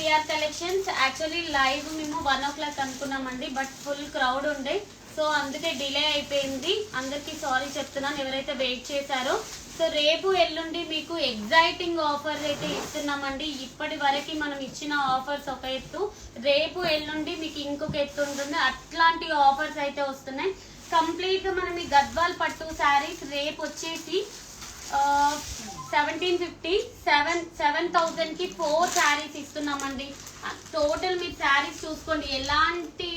PR collections. Actually live మేము 1 o'clock అనుకున్నామండి, but full crowd ఉండే, సో అందుకే డిలే అయిపోయింది. అందరికీ సారీ చెప్తున్నాను ఎవరైతే వెయిట్ చేశారో. సో రేపు ఎల్లుండి మీకు ఎగ్జైటింగ్ ఆఫర్స్ అయితే ఇస్తున్నామండి. ఇప్పటి వరకు మనం ఇచ్చిన ఆఫర్స్ ఒక ఎత్తు, రేపు ఎల్లుండి మీకు ఇంకొక ఎత్తు ఉంటుంది. అట్లాంటి ఆఫర్స్ అయితే వస్తున్నాయి. కంప్లీట్ గా మనం ఈ గద్వాల్ పట్టు శారీస్ రేపు వచ్చేసి 1750 7,000 కి 4 శారీస్ ఇస్తున్నామండి. టోటల్ మీరు శారీస్ చూసుకోండి, ఎలాంటి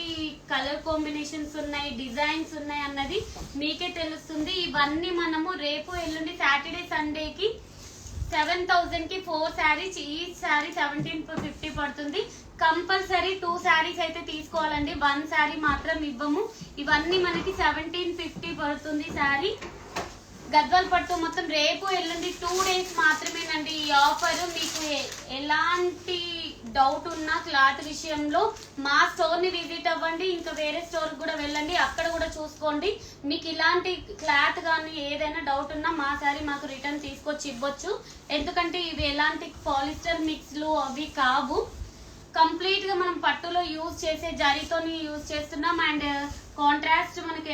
కలర్ కాంబినేషన్స్ ఉన్నాయి, డిజైన్స్ ఉన్నాయి అన్నది మీకే తెలుస్తుంది. ఇవన్నీ మనము రేపు ఎల్లుండి సాటర్డే సండేకి 7,000 కి 4 శారీస్, ఈ శారీ 1750 పడుతుంది. కంపల్సరీ 2 శారీస్ అయితే తీసుకోవాలండి, 1 శారీ మాత్రం ఇవ్వము. ఇవన్నీ మనకి 1750 పడుతుంది శారీ. గద్వాల్ పట్టు మొత్తం రేపు ఎల్లుండి 2 days మాత్రమేనండి ఈ ఆఫర్. మీకు ఎలాంటి డౌట్ ఉన్నా క్లాత్ విషయంలో మా స్టోర్ ని విజిట్ అవ్వండి, ఇంకా వేరే స్టోర్ కూడా వెళ్ళండి, అక్కడ కూడా చూసుకోండి. మీకు ఇలాంటి క్లాత్ కానీ ఏదైనా డౌట్ ఉన్నా మా సారీ మాకు రిటర్న్ తీసుకొచ్చి ఇవ్వచ్చు. ఎందుకంటే ఇవి ఎలాంటి పాలిస్టర్ మిక్స్లు అవి కావు, కంప్లీట్ గా మనం పట్టులో యూజ్ చేసే జరీతోని యూజ్ చేస్తున్నాం. అండ్ కాంట్రాస్ట్ మనకి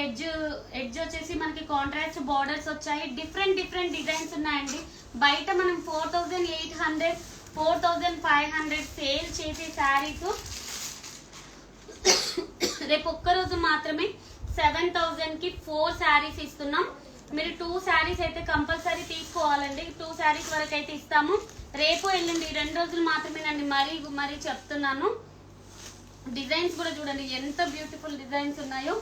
ఎడ్జ్ వచ్చేసి మనకి కాంట్రాస్ట్ బార్డర్స్ వచ్చాయి. డిఫరెంట్ డిజైన్స్ ఉన్నాయండి. బయట మనం 4,800 4,500 సేల్ చేసే శారీస్ రేపు ఒక్కరోజు మాత్రమే 7,000 కి 4 శారీస్ ఇస్తున్నాం. మీరు 2 శారీస్ అయితే కంపల్సరీ తీసుకోవాలండి. 2 శారీస్ వరకు అయితే ఇస్తాము. రేపు ఎల్లుండి 2 రోజులు మాత్రమేనండి, మరీ చెప్తున్నాను. డిజైన్స్ కూడా చూడండి ఎంత బ్యూటిఫుల్ డిజైన్స్ ఉన్నాయో.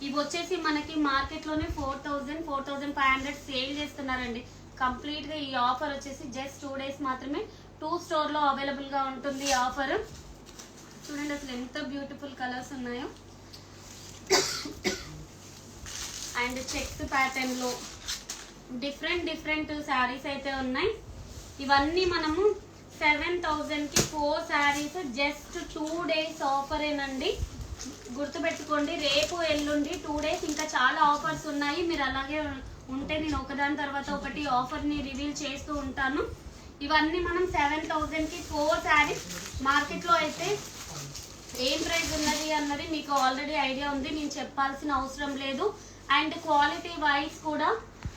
ఇవి వచ్చేసి మనకి మార్కెట్ లోనే 4,000 4,500 సేల్ చేస్తున్నారండి. కంప్లీట్ గా ఈ ఆఫర్ వచ్చేసి జస్ట్ 2 days మాత్రమే 2 స్టోర్ లో అవైలబుల్ గా ఉంటుంది ఈ ఆఫర్. చూడండి అసలు ఎంత బ్యూటిఫుల్ కలర్స్ ఉన్నాయో. అండ్ చెక్స్ ప్యాటర్న్ లో డిఫరెంట్ శారీస్ అయితే ఉన్నాయి. ఇవన్నీ మనము 7,000 కి 4 శారీస్ జస్ట్ 2 days ఆఫరేనండి. గుర్తుపెట్టుకోండి, రేపు ఎల్లుండి 2 days ఇంకా చాలా ఆఫర్స్ ఉన్నాయి. మీరు అలాగే ఉంటే నేను ఒకదాని తర్వాత ఒకటి ఆఫర్ ని రివీల్ చేస్తూ ఉంటాను. ఇవన్నీ మనం 7,000 కి 4 శారీస్. మార్కెట్ లో అయితే ఏం ప్రైస్ ఉన్నది అన్నది మీకు ఆల్రెడీ ఐడియా ఉంది, నేను చెప్పాల్సిన అవసరం లేదు. అండ్ క్వాలిటీ వైజ్ కూడా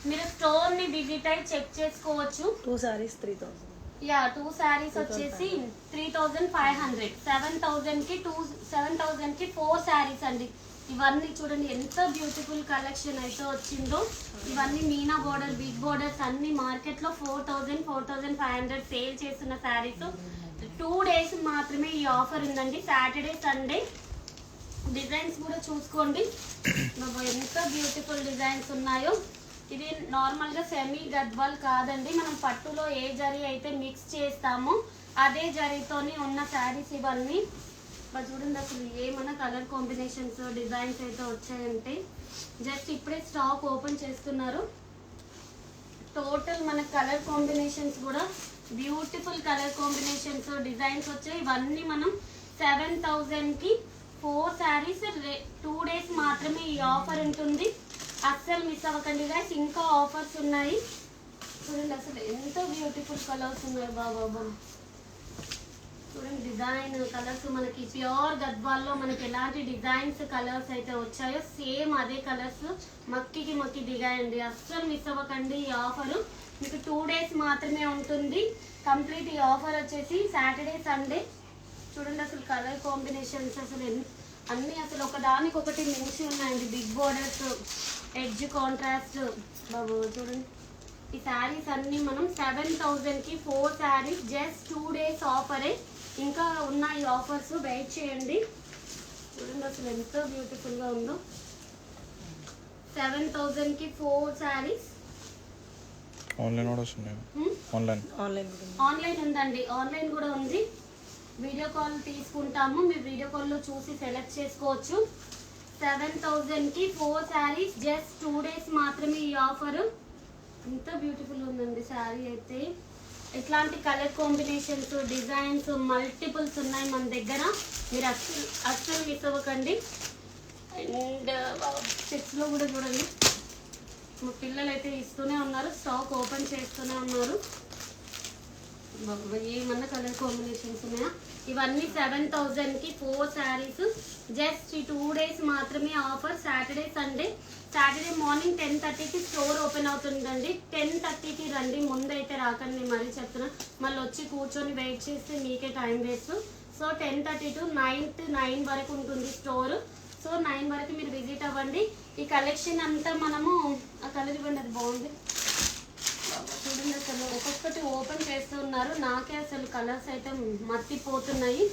మీరు స్టోర్ ని విజిట్ అయి చెక్ చేసుకోవచ్చు. 2 sarees 3,000. యా 2 శారీస్ వచ్చేసి 3,500. 7,000 కి 4 శారీస్ అండి. ఇవన్నీ చూడండి ఎంత బ్యూటిఫుల్ కలెక్షన్ అయితే వచ్చిందో. ఇవన్నీ మీనా బోర్డర్, బిగ్ బోర్డర్స్ అన్ని మార్కెట్ లో 4,000 4,500 సేల్ చేస్తున్న శారీస్. 2 days మాత్రమే ఈ ఆఫర్ ఉందండి, సాటర్డే సండే. డిజైన్స్ కూడా చూసుకోండి ఎంత బ్యూటిఫుల్ డిజైన్స్ ఉన్నాయో. ఇది నార్మల్ గా సెమీ గద్వాల్ కాదండి, మనం పట్టులో ఏ జరీ అయితే మిక్స్ చేస్తామో అదే జరీతోని ఉన్న శారీస్ ఇవన్నీ. చూడండి అసలు ఏమన్నా కలర్ కాంబినేషన్స్ డిజైన్స్ అయితే వచ్చాయంటే జస్ట్ ఇప్పుడే స్టాక్ ఓపెన్ చేస్తున్నారు. టోటల్ మన కలర్ కాంబినేషన్స్ కూడా బ్యూటిఫుల్ కలర్ కాంబినేషన్స్ డిజైన్స్ వచ్చాయి. ఇవన్నీ మనం 7,000 కి 4 శారీస్ 2 days మాత్రమే ఈ ఆఫర్ ఉంటుంది. అస్సలు మిస్ అవ్వకండి గైస్, ఇంకా ఆఫర్స్ ఉన్నాయి. చూడండి అసలు ఎంత బ్యూటిఫుల్ కలర్స్ ఉన్నాయి బాబా. చూడండి డిజైన్ కలర్స్ మనకి ప్యూర్ గద్వాల్లో మనకి ఎలాంటి డిజైన్స్ కలర్స్ అయితే వచ్చాయో సేమ్ అదే కలర్స్ మక్కి దిగాయండి. అస్సలు మిస్ అవ్వకండి ఈ ఆఫర్. మీకు 2 days మాత్రమే ఉంటుంది. కంప్లీట్ ఈ ఆఫర్ వచ్చేసి సాటర్డే సండే. చూడండి అసలు కలర్ కాంబినేషన్స్ అసలు అన్ని అసలు ఒకదానికి ఒకటి మించి ఉన్నాయండి. బిగ్ బోర్డర్స్, ఎడ్జ్ కాంట్రాస్ట్ బాబు. చూడండి ఈ శారీస్ అన్ని మనం 7,000 కి 4 శారీస్ జస్ట్ 2 days ఆఫరే. ఇంకా ఉన్నాయి ఆఫర్స్, వెయిట్ చేయండి. చూడండి అసలు ఎంత బ్యూటిఫుల్ గా ఉందో. 7,000 కి 4 శారీస్. ఆన్లైన్ కూడా వస్తున్నాయి. ఆన్లైన్ ఉందండి, ఆన్లైన్ కూడా ఉంది. వీడియో కాల్ తీసుకుంటాము, మీరు వీడియో కాల్లో చూసి సెలెక్ట్ చేసుకోవచ్చు. 7,000 కి 4 శారీస్ జస్ట్ 2 days మాత్రమే ఈ ఆఫర్. ఎంత బ్యూటిఫుల్ ఉందండి శారీ అయితే. ఇట్లాంటి కలర్ కాంబినేషన్స్ డిజైన్స్ మల్టిపుల్స్ ఉన్నాయి మన దగ్గర, మీరు అస్సలు మిస్ అవ్వకండి. అండ్ చెక్స్లో కూడా చూడండి మా పిల్లలు అయితే ఇస్తూనే ఉన్నారు, స్టాక్ ఓపెన్ చేస్తూనే ఉన్నారు. ఏమన్నా కలర్ కాంబినేషన్స్ ఉన్నాయా. ఇవన్నీ 7,000 కి 4 శారీస్. జస్ట్ ఈ 2 డేస్ మాత్రమే offer. Saturday Sunday. Saturday morning 10:30కి స్టోర్ ఓపెన్ అవుతుందండి. 10:30కి రండి, ముందైతే రాకండి, మరీ చెప్తున్నా. మళ్ళీ వచ్చి కూర్చొని వెయిట్ చేస్తే మీకే టైం వేస్ట్. సో 10:30 టు 9 వరకు ఉంటుంది స్టోర్. సో 9 వరకు మీరు విజిట్ అవ్వండి. ఈ కలెక్షన్ అంతా మనము ఆ కలర్ ఇవ్వండి, అది బాగుంది చూడండి. అసలు ఒక్కొక్కటి ఓపెన్ చేస్తూ ఉన్నారు, నాకే అసలు కలర్స్ అయితే మర్తిపోతున్నాయి.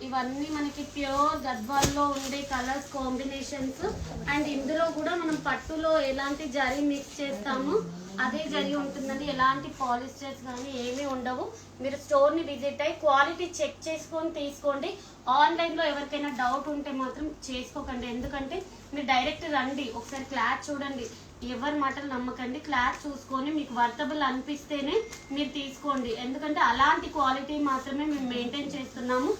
ఇవన్నీ మనకి ప్యూర్ గద్వాల్లో ఉండే కలర్స్ కాంబినేషన్స్. అండ్ ఇందులో కూడా మనం పట్టులో ఎలాంటి జరీ మిక్స్ చేస్తామో అదే జరీ ఉంటుందండి. ఎలాంటి పాలిస్టర్స్ కానీ ఏమీ ఉండవు. మీరు స్టోర్ని విజిట్ అయ్యి క్వాలిటీ చెక్ చేసుకొని తీసుకోండి. ఆన్లైన్లో ఎవరికైనా డౌట్ ఉంటే మాత్రం చేసుకోకండి. ఎందుకంటే మీరు డైరెక్ట్ రండి, ఒకసారి క్లాత్ చూడండి, ఎవరి మాటలు నమ్మకండి. క్లాత్ చూసుకొని మీకు వర్తబుల్ అనిపిస్తేనే మీరు తీసుకోండి. ఎందుకంటే అలాంటి క్వాలిటీ మాత్రమే మేము మెయింటైన్ చేస్తున్నాము.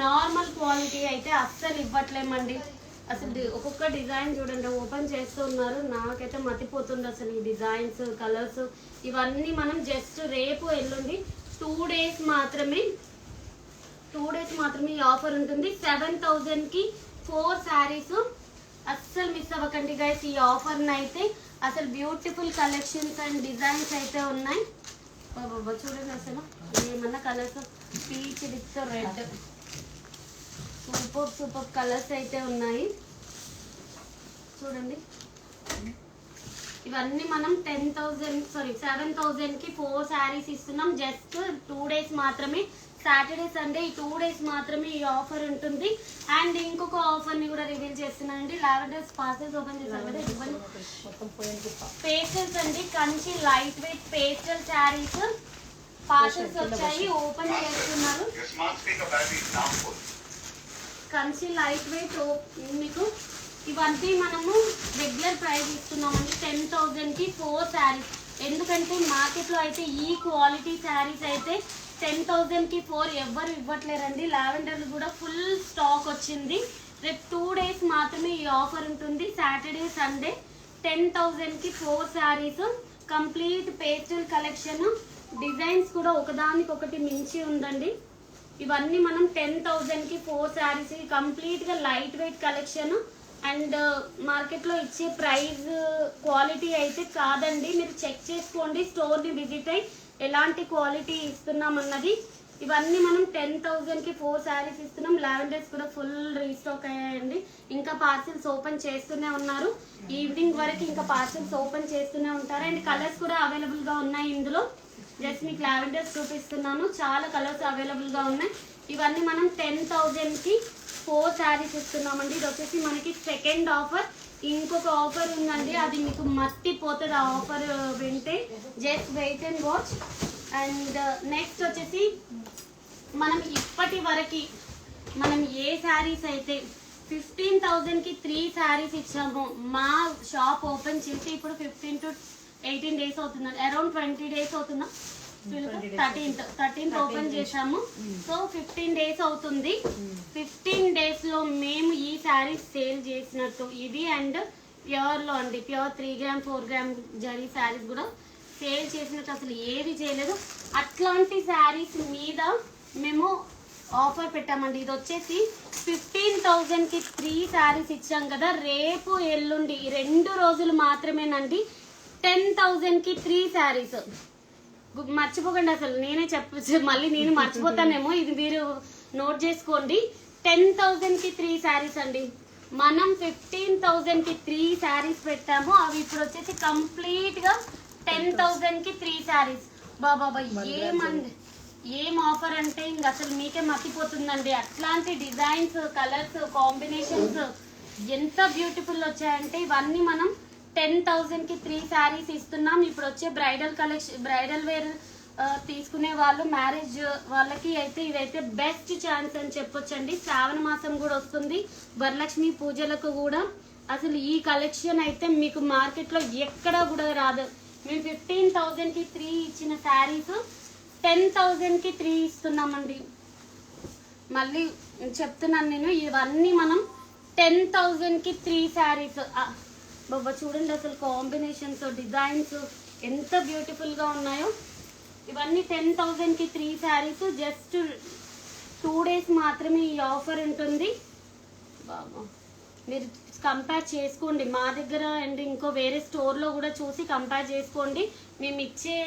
నార్మల్ క్వాలిటీ అయితే అస్సలు ఇవ్వట్లేమండి. అసలు ఒక్కొక్క డిజైన్ చూడండి, ఓపెన్ చేస్తూ ఉన్నారు, నాకైతే మతిపోతుంది అసలు ఈ డిజైన్స్, కలర్స్. ఇవన్నీ మనం జస్ట్ రేపు ఎల్లుండి 2 డేస్ మాత్రమే ఈ ఆఫర్ ఉంటుంది. 7,000కి 4 శారీస్. అస్సలు మిస్ అవ్వకండి గైస్ ఈ ఆఫర్ని అయితే. అసలు బ్యూటిఫుల్ కలెక్షన్స్ అండ్ డిజైన్స్ అయితే ఉన్నాయి. బాబా చూడండి, అసలు ఏమన్నా colours, peach with red, super colours అయితే ఉన్నాయి చూడండి. ఇవన్నీ మనం 7,000కి 4 శారీస్ ఇస్తున్నాం. జస్ట్ 2 డేస్ మాత్రమే, సాటర్డే సండే ఈ 2 డేస్ మాత్రమే ఈ ఆఫర్ ఉంటుంది. అండ్ ఇంకొక ఆఫర్ ని కూడా రివీల్ చేస్తున్నానండి. లావెండర్ పార్సెల్స్ ఓపెన్ చేశారు కదా, ఇవ్వండి. పేస్టల్స్ అండి, Kanchi light wait pastel saris parcels వచ్చాయి, ఓపెన్ చేస్తున్నారు. కంచి లైట్ వెయిట్ మీకు ఇవన్నీ మనము రెగ్యులర్ ప్రైస్ ఇస్తున్నామండి 10,000కి 4 శారీస్. ఎందుకంటే మార్కెట్లో అయితే ఈ క్వాలిటీ శారీస్ అయితే 10,000కి 4 ఎవ్వరు ఇవ్వట్లేరండి. లావెండర్లు కూడా ఫుల్ స్టాక్ వచ్చింది. రేపు 2 డేస్ మాత్రమే ఈ ఆఫర్ ఉంటుంది, సాటర్డే సండే. 10,000కి 4 saris, complete pastel collection. Designs కూడా ఒకదానికొకటి మించి ఉందండి. ఇవన్నీ మనం 10,000కి 4 శారీస్, కంప్లీట్గా లైట్ వెయిట్ కలెక్షన్. అండ్ మార్కెట్లో ఇచ్చే ప్రైస్ క్వాలిటీ అయితే కాదండి, మీరు చెక్ చేసుకోండి, స్టోర్ని విజిట్ అయ్యి ఎలాంటి క్వాలిటీ ఇస్తున్నాం అన్నది. ఇవన్నీ మనం 10,000కి 4 శారీస్ ఇస్తున్నాం. లావెండర్స్ కూడా ఫుల్ రీస్టాక్ అయ్యాయండి. ఇంకా పార్సిల్స్ ఓపెన్ చేస్తూనే ఉన్నారు, ఈవినింగ్ వరకు ఇంకా పార్సిల్స్ ఓపెన్ చేస్తూనే ఉంటారు. అండ్ కలర్స్ కూడా అవైలబుల్గా ఉన్నాయి ఇందులో. జస్ట్ మీకు లావెండర్స్ చూపిస్తున్నాను, చాలా కలర్స్ అవైలబుల్గా ఉన్నాయి. ఇవన్నీ మనం 10,000కి 4 శారీస్ ఇస్తున్నామండి. ఇది వచ్చేసి మనకి సెకండ్ ఆఫర్. ఇంకొక ఆఫర్ ఉందండి, అది మీకు మర్తిపోతుంది ఆ ఆఫర్ వింటే. Just wait and watch. And next వచ్చేసి మనం ఇప్పటి వరకు మనం ఏ శారీస్ అయితే 15,000కి 3 శారీస్ ఇచ్చాము, మా షాప్ ఓపెన్ చేసి ఇప్పుడు 15 to 18 డేస్ అవుతుందండి, అరౌండ్ 20 డేస్ అవుతుందా, 13th ఓపెన్ చేసాము. సో 15 డేస్ అవుతుంది. 15 డేస్ లో మేము ఈ శారీస్ సేల్ చేసినట్టు ఇది. అండ్ ప్యూర్ లో అండి, pure 3 gram 4 gram zari saris కూడా సేల్ చేసినట్టు అసలు ఏది చేయలేదు. అట్లాంటి శారీస్ మీద మేము ఆఫర్ పెట్టామండి. ఇది వచ్చేసి 15,000కి 3 శారీస్ ఇచ్చాం కదా, రేపు ఎల్లుండి 2 రోజులు మాత్రమేనండి 10,000కి 3 శారీస్. మర్చిపోకండి, అసలు నేనే మళ్ళీ నేను మర్చిపోతానేమో, ఇది మీరు నోట్ చేసుకోండి. 10,000కి 3 శారీస్ అండి. మనం 15,000కి 3 శారీస్ పెట్టాము, అవి ఇప్పుడు వచ్చేసి కంప్లీట్ గా 10,000కి 3 శారీస్. బాబా ఏం ఆఫర్ అంటే ఇంక అసలు మీకే మర్చిపోతుందండి. అట్లాంటి డిజైన్స్, కలర్స్, కాంబినేషన్స్ ఎంత బ్యూటిఫుల్ వచ్చాయంటే ఇవన్నీ మనం 10,000కి 3 శారీస్ ఇస్తున్నాం. ఇప్పుడు వచ్చే బ్రైడల్ కలెక్షన్, బ్రైడల్ వేర్ తీసుకునే వాళ్ళు, మ్యారేజ్ వాళ్ళకి అయితే ఇదైతే బెస్ట్ ఛాన్స్ అని చెప్పొచ్చండి. శ్రావణ మాసం కూడా వస్తుంది, వరలక్ష్మి పూజలకు కూడా అసలు ఈ కలెక్షన్ అయితే మీకు మార్కెట్లో ఎక్కడా కూడా రాదు. మేము 15,000కి 3 ఇచ్చిన శారీస్ 10,000కి 3 ఇస్తున్నామండి. మళ్ళీ చెప్తున్నాను నేను, ఇవన్నీ మనం 10,000కి 3 శారీస్. బాబా చూడండి అసలు కాంబినేషన్స్, డిజైన్స్ ఎంత బ్యూటిఫుల్గా ఉన్నాయో. ఇవన్నీ 10,000కి 3 శారీస్. జస్ట్ 2 డేస్ మాత్రమే ఈ ఆఫర్ ఉంటుంది. బాబా మీరు కంపేర్ చేసుకోండి మా దగ్గర అండ్ ఇంకో వేరే స్టోర్లో కూడా చూసి కంపేర్ చేసుకోండి. మేము ఇచ్చే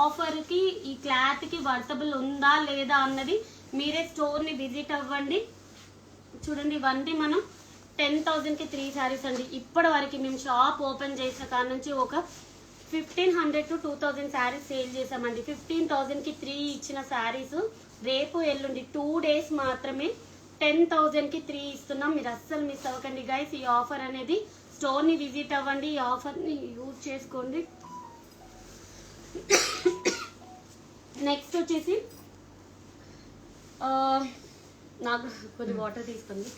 ఆఫర్కి ఈ క్లాత్కి వర్తబుల్ ఉందా లేదా అన్నది మీరే స్టోర్ని విజిట్ అవ్వండి. చూడండి ఇవన్నీ మనం 10,000కి 3 శారీస్ అండి. ఇప్పటి వరకు మేము షాప్ ఓపెన్ చేసిన కాడ నుంచి ఒక 1,500 to 2,000 శారీస్ సేల్ చేసామండి. 15,000కి 3 ఇచ్చిన శారీస్ రేపు ఎల్లుండి 2 డేస్ మాత్రమే 10,000కి 3 ఇస్తున్నాం. మీరు అస్సలు మిస్ అవ్వకండి గైస్. ఈ ఆఫర్ అనేది స్టోర్ని విజిట్ అవ్వండి, ఈ ఆఫర్ని యూజ్ చేసుకోండి. నెక్స్ట్ వచ్చేసి నాకు కొద్ది వాటర్ తీసుకోండి.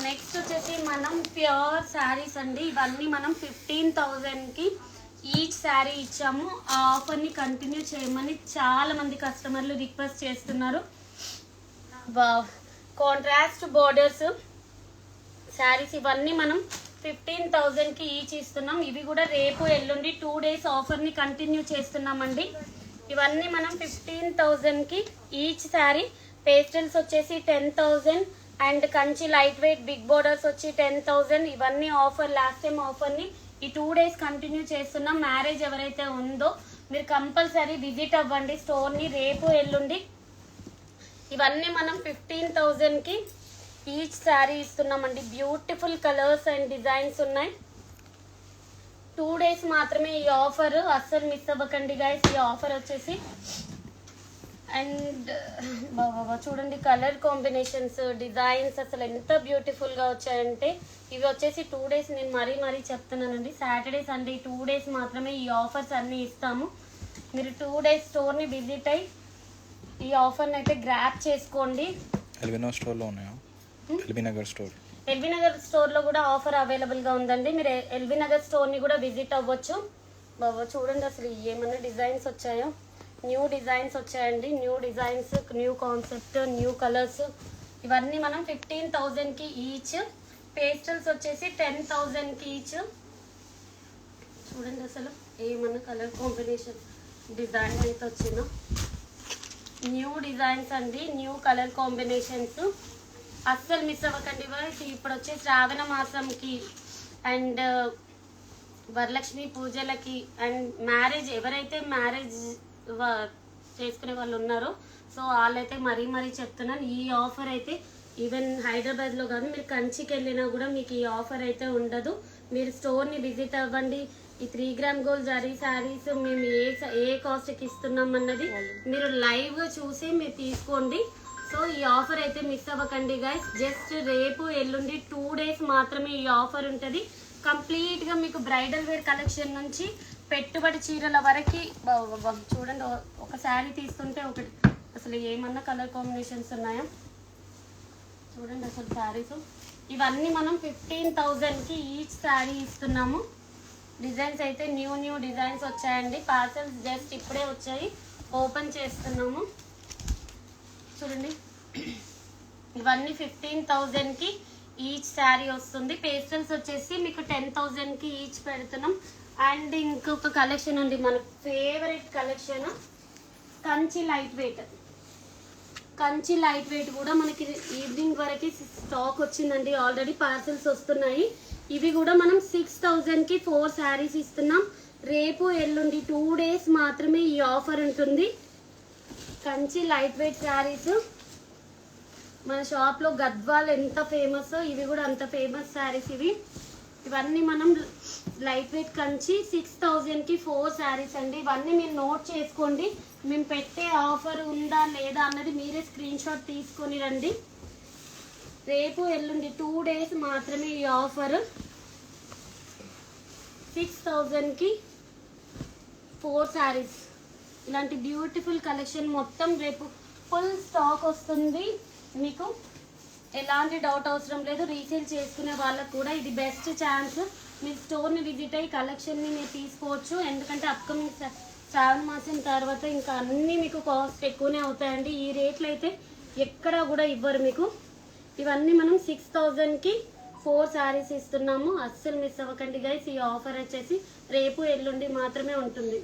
నెక్స్ట్ వచ్చేసి మనం ప్యూర్ శారీస్ అండి. ఇవన్నీ మనం 15,000కి ఈచ్ శారీ ఇచ్చాము. ఆ ఆఫర్ని కంటిన్యూ చేయమని చాలా మంది కస్టమర్లు రిక్వెస్ట్ చేస్తున్నారు. కాంట్రాస్ట్ బోర్డర్స్ శారీస్ ఇవన్నీ మనం 15,000కి ఈచ్ ఇస్తున్నాం. ఇవి కూడా రేపు ఎల్లుండి 2 డేస్ ఆఫర్ని కంటిన్యూ చేస్తున్నామండి. ఇవన్నీ మనం 15,000కి ఈచ్ శారీ. పేస్టల్స్ వచ్చేసి 10,000 and Kanchi light weight big borders వచ్చి 10,000. ఇవన్నీ ఆఫర్, లాస్ట్ టైం ఆఫర్ని ఈ 2 డేస్ కంటిన్యూ చేస్తున్నాం. మ్యారేజ్ ఎవరైతే ఉందో మీరు కంపల్సరీ విజిట్ అవ్వండి స్టోర్ని రేపు ఎల్లుండి. ఇవన్నీ మనం 15,000కి ఈచ్ శారీ ఇస్తున్నామండి. బ్యూటిఫుల్ కలర్స్ అండ్ డిజైన్స్ ఉన్నాయి. 2 డేస్ మాత్రమే ఈ ఆఫర్, అస్సలు మిస్ అవ్వకండి గైస్. ఈ ఆఫర్ వచ్చేసి అండ్ బాబా చూడండి కలర్ కాంబినేషన్స్, డిజైన్స్ అసలు ఎంత బ్యూటిఫుల్గా వచ్చాయంటే ఇవి వచ్చేసి 2 డేస్. నేను మరీ చెప్తున్నానండి, సాటర్డే సండే 2 డేస్ మాత్రమే ఈ ఆఫర్స్ అన్నీ ఇస్తాము. మీరు 2 డేస్ స్టోర్ని విజిట్ అయ్యి ఈ ఆఫర్ని అయితే గ్రాప్ చేసుకోండి. ఎల్బీ స్టోర్లో ఉన్నాయా? LB Nagar store, LB Nagar స్టోర్లో కూడా ఆఫర్ అవైలబుల్గా ఉందండి. మీరు ఎల్బీ నగర్ స్టోర్ని కూడా విజిట్ అవ్వచ్చు. బాబా చూడండి అసలు ఏమన్నా డిజైన్స్ వచ్చాయో, న్యూ డిజైన్స్ వచ్చాయండి. New designs, new concept, new colours. ఇవన్నీ మనం 15,000కి ఈచ్. పేస్టల్స్ వచ్చేసి 10,000కి ఈచ్. చూడండి అసలు ఏమన్నా కలర్ కాంబినేషన్ డిజైన్ అయితే వచ్చిందో. న్యూ డిజైన్స్ అండి, న్యూ కలర్ కాంబినేషన్స్. అస్సలు మిస్ అవ్వకండి. ఇప్పుడు వచ్చే శ్రావణ మాసంకి అండ్ వరలక్ష్మి పూజలకి అండ్ మ్యారేజ్ ఎవరైతే మ్యారేజ్ చేసుకునే వాళ్ళు ఉన్నారో సో వాళ్ళైతే మరీ చెప్తున్నాను. ఈ ఆఫర్ అయితే ఈవెన్ హైదరాబాద్లో కానీ మీరు కంచికి వెళ్ళినా కూడా మీకు ఈ ఆఫర్ అయితే ఉండదు. మీరు స్టోర్ని విజిట్ అవ్వండి. ఈ 3 గ్రామ్ గోల్డ్ జరీ శారీస్ మేము ఏ కాస్ట్కి ఇస్తున్నాం అన్నది మీరు లైవ్ చూసి మీరు తీసుకోండి. సో ఈ ఆఫర్ అయితే మిస్ అవ్వకండి గైస్. జస్ట్ రేపు ఎల్లుండి 2 డేస్ మాత్రమే ఈ ఆఫర్ ఉంటుంది. కంప్లీట్గా మీకు బ్రైడల్ వేర్ కలెక్షన్ నుంచి పెట్టుబడి చీరల వరకు చూడండి. ఒక శారీ తీసుకుంటే ఒకటి అసలు ఏమన్నా కలర్ కాంబినేషన్స్ ఉన్నాయా చూడండి అసలు శారీస్. ఇవన్నీ మనం 15,000కి ఈచ్ శారీ ఇస్తున్నాము. డిజైన్స్ అయితే న్యూ డిజైన్స్ వచ్చాయండి. పార్సల్స్ జస్ట్ ఇప్పుడే వచ్చాయి, ఓపెన్ చేస్తున్నాము. చూడండి ఇవన్నీ 15,000కి ఈచ్ శారీ వస్తుంది. పేస్టల్స్ వచ్చేసి మీకు 10,000కి ఈచ్ పెడుతున్నాం. అండ్ ఇంకొక కలెక్షన్ ఉంది మన favourite collection, Kanchi light wait. Kanchi light wait కూడా మనకి ఈవినింగ్ వరకు స్టాక్ వచ్చిందండి. ఆల్రెడీ పార్సల్స్ వస్తున్నాయి. ఇవి కూడా మనం 6,000కి 4 శారీస్ ఇస్తున్నాం. రేపు ఎల్లుండి 2 డేస్ మాత్రమే ఈ ఆఫర్ ఉంటుంది. కంచి లైట్ వెయిట్ శారీస్ మన షాప్లో గద్వాల్ ఎంత ఫేమస్, ఇవి కూడా అంత ఫేమస్ శారీస్ ఇవి. ఇవన్నీ మనం లైట్ వెయిట్ కంచి 6,000కి 4 శారీస్ అండి. ఇవన్నీ మీరు నోట్ చేసుకోండి. మేము పెట్టే ఆఫర్ ఉందా లేదా అన్నది మీరే స్క్రీన్ షాట్ తీసుకొని రండి. రేపు ఎల్లుండి 2 డేస్ మాత్రమే ఈ ఆఫర్. 6,000కి 4 శారీస్. ఇలాంటి బ్యూటిఫుల్ కలెక్షన్ మొత్తం రేపు ఫుల్ స్టాక్ వస్తుంది. మీకు ఎలాంటి డౌట్ అవసరం లేదు. రీసేల్ చేసుకునే వాళ్ళకు కూడా ఇది బెస్ట్ ఛాన్స్. మీరు స్టోర్ని విజిట్ అయ్యి కలెక్షన్ని మీరు తీసుకోవచ్చు. ఎందుకంటే అప్కమింగ్ శ్రావణ మాసం తర్వాత ఇంకా అన్నీ మీకు కాస్ట్ ఎక్కువనే అవుతాయండి. ఈ రేట్లు అయితే ఎక్కడా కూడా ఇవ్వరు మీకు. ఇవన్నీ మనం 6000కి 4 శారీస్ ఇస్తున్నాము. అస్సలు మిస్ అవ్వకండి గైస్. ఈ ఆఫర్ వచ్చేసి రేపు ఎల్లుండి మాత్రమే ఉంటుంది.